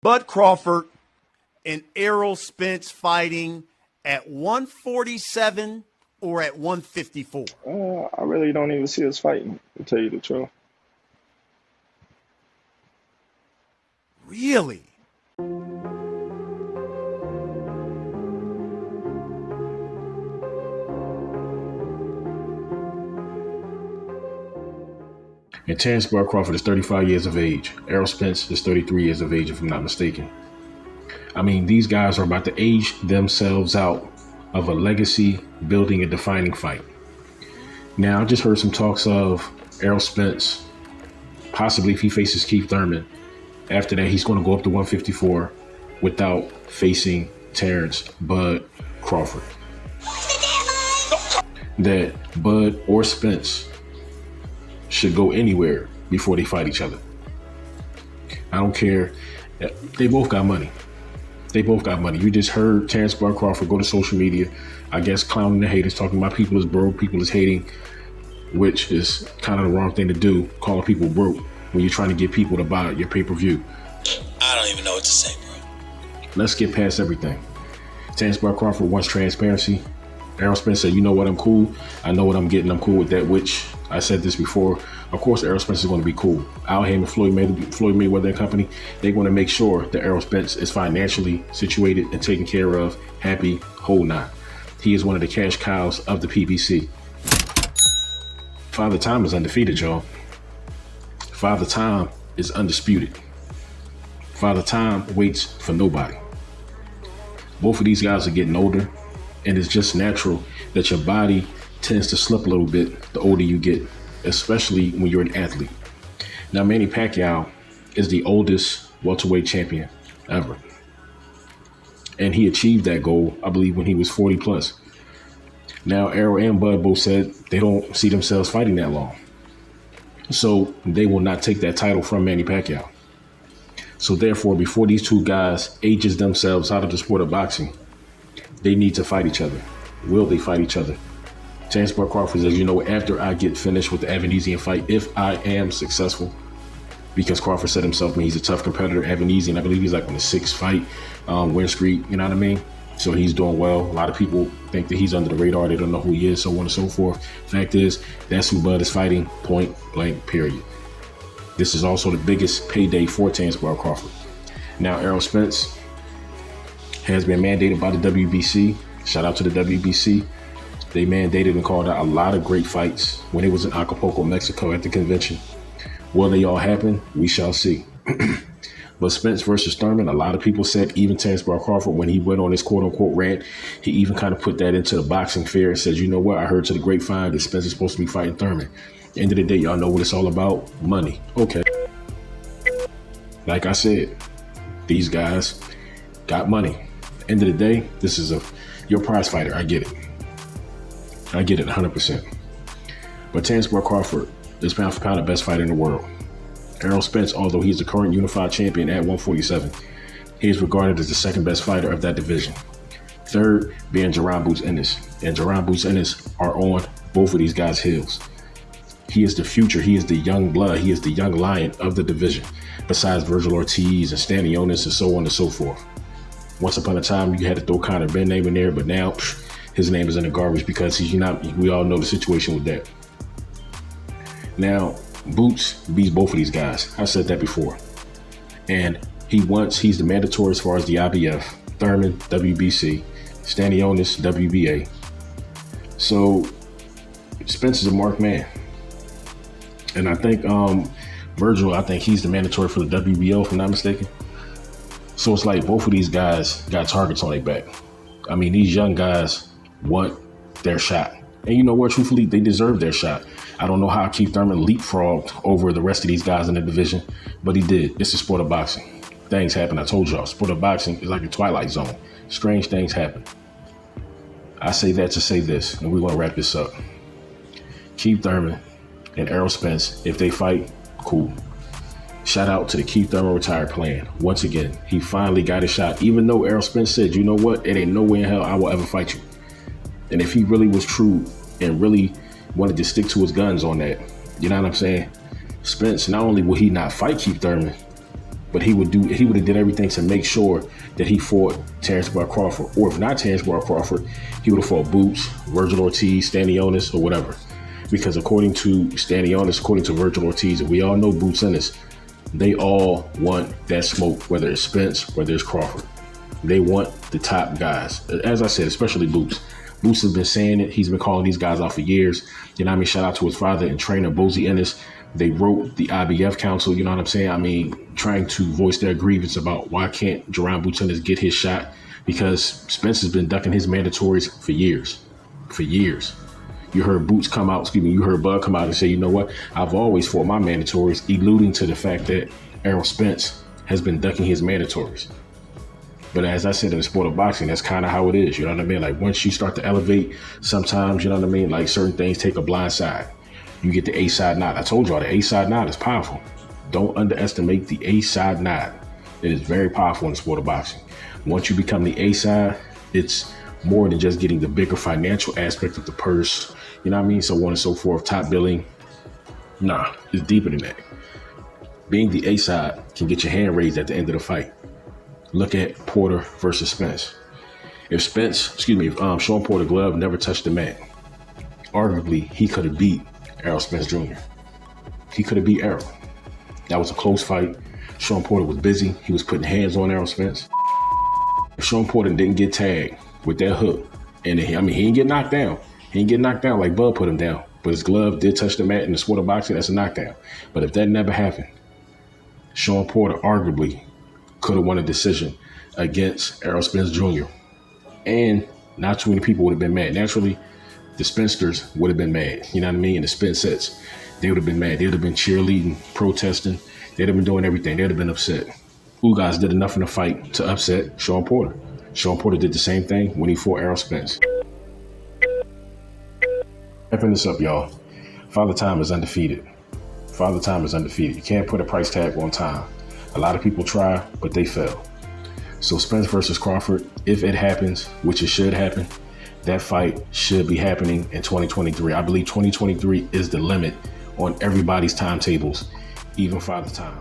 Bud Crawford and Errol Spence fighting at 147 or at 154? I really don't even see us fighting, to tell you the truth. Really? And Terence Crawford is 35 years of age. Errol Spence is 33 years of age, if I'm not mistaken. I mean, these guys are about to age themselves out of a legacy building and defining fight. Now, I just heard some talks of Errol Spence, possibly if he faces Keith Thurman. After that, he's going to go up to 154 without facing Terence Bud Crawford. That Bud or Spence should go anywhere before they fight each other. I don't care. They both got money. They both got money. You just heard Terence Bud Crawford go to social media, I guess clowning the haters, talking about people is broke, people is hating, which is kind of the wrong thing to do, calling people broke when you're trying to get people to buy your pay-per-view. I don't even know what to say, bro. Let's get past everything. Terence Bud Crawford wants transparency. Errol Spence said, you know what, I'm cool. I know what I'm getting. I'm cool with that, which I said this before. Of course, Errol Spence is going to be cool. Al Heyman, Floyd Mayweather and company, they want to make sure that Errol Spence is financially situated and taken care of, happy, whole nine. He is one of the cash cows of the PBC. Father Time is undefeated, y'all. Father Time is undisputed. Father Time waits for nobody. Both of these guys are getting older, and it's just natural that your body tends to slip a little bit the older you get, especially when you're an athlete. Now, Manny Pacquiao is the oldest welterweight champion ever. And he achieved that goal, I believe, when he was 40 plus. Now, Errol and Bud both said they don't see themselves fighting that long. So they will not take that title from Manny Pacquiao. So therefore, before these two guys ages themselves out of the sport of boxing, they need to fight each other. Will they fight each other? Terence Bud Crawford says, you know, after I get finished with the Evanesian fight, if I am successful, because Crawford said himself, he's a tough competitor. Evanesian, I believe he's like on the 6th fight win streak, you know what I mean? So he's doing well. A lot of people think that he's under the radar. They don't know who he is, so on and so forth. Fact is, that's who Bud is fighting, point blank, period. This is also the biggest payday for Terence Bud Crawford. Now, Errol Spence has been mandated by the WBC. Shout out to the WBC. They mandated and called out a lot of great fights when it was in Acapulco, Mexico at the convention. Will they all happen? We shall see. But Spence versus Thurman, a lot of people said, even Terence Bud Crawford, when he went on his quote-unquote rant, he even kind of put that into the boxing fair and says, you know what, I heard to the grapevine that Spence is supposed to be fighting Thurman. At the end of the day, y'all know what it's all about? Money. Okay. Like I said, these guys got money. End of the day, this is your prize fighter. I get it. I get it 100%. But Terence Bud Crawford is pound for pound the best fighter in the world. Errol Spence, although he's the current unified champion at 147, he is regarded as the second best fighter of that division. Third being Jaron Boots Ennis. And Jaron Boots Ennis are on both of these guys' heels. He is the future. He is the young blood. He is the young lion of the division, besides Virgil Ortiz and Stanionis and so on and so forth. Once upon a time, you had to throw Conor Benn name in there, but now his name is in the garbage because he's not. We all know the situation with that. Now, Boots beats both of these guys. I said that before. And he's the mandatory as far as the IBF, Thurman, WBC, Stanionis, WBA. So Spence is a marked man. And I think Virgil, I think he's the mandatory for the WBO, if I'm not mistaken. So it's like both of these guys got targets on their back. I mean, these young guys want their shot. And you know what? Truthfully, they deserve their shot. I don't know how Keith Thurman leapfrogged over the rest of these guys in the division, but he did. It's the sport of boxing. Things happen. I told y'all, sport of boxing is like a twilight zone. Strange things happen. I say that to say this, and we're going to wrap this up. Keith Thurman and Errol Spence, if they fight, cool. Shout out to the Keith Thurman retired plan. Once again, he finally got a shot, even though Errol Spence said, you know what, it ain't no way in hell I will ever fight you. And if he really was true and really wanted to stick to his guns on that, you know what I'm saying? Spence, not only will he not fight Keith Thurman, but but he would have did everything to make sure that he fought Terence Crawford. Or if not Terence Crawford, he would have fought Boots, Virgil Ortiz, Stanionis, or whatever. Because according to Stanionis, according to Virgil Ortiz, and we all know Boots Ennis, they all want that smoke, whether it's Spence, whether it's Crawford. They want the top guys. As I said, especially Boots. Boots has been saying it. He's been calling these guys out for years. You know what I mean? Shout out to his father and trainer, Bozy Ennis. They wrote the IBF Council, you know what I'm saying? I mean, trying to voice their grievance about why can't Jerron Boots Ennis get his shot, because Spence has been ducking his mandatories for years. For years. You heard Bud come out and say, you know what? I've always fought my mandatories, alluding to the fact that Errol Spence has been ducking his mandatories. But as I said, in the sport of boxing, that's kind of how it is. You know what I mean? Like, once you start to elevate, sometimes, you know what I mean? Like, certain things take a blind side. You get the A-side nod. I told y'all the A-side nod is powerful. Don't underestimate the A-side nod. It is very powerful in the sport of boxing. Once you become the A-side, it's more than just getting the bigger financial aspect of the purse. You know what I mean? So on and so forth, top billing. Nah, it's deeper than that. Being the A-side can get your hand raised at the end of the fight. Look at Porter versus Spence. If Sean Porter glove never touched the mat, arguably he could have beat Errol Spence Jr. He could have beat Errol. That was a close fight. Sean Porter was busy. He was putting hands on Errol Spence. If Sean Porter didn't get tagged with that hook, and he didn't get knocked down. He didn't get knocked down like Bud put him down. But his glove did touch the mat in the sport of boxing. That's a knockdown. But if that never happened, Sean Porter arguably could have won a decision against Errol Spence Jr. And not too many people would have been mad. Naturally, the Spencesters would have been mad. You know what I mean? The Spence sets, they would have been mad. They would have been cheerleading, protesting. They'd have been doing everything. They'd have been upset. Who guys did enough in the fight to upset Sean Porter? Sean Porter did the same thing when he fought Errol Spence. Wrapping this up, y'all. Father Time is undefeated. Father Time is undefeated. You can't put a price tag on time. A lot of people try, but they fail. So Spence versus Crawford, if it happens, which it should happen, that fight should be happening in 2023. I believe 2023 is the limit on everybody's timetables, even Father Time.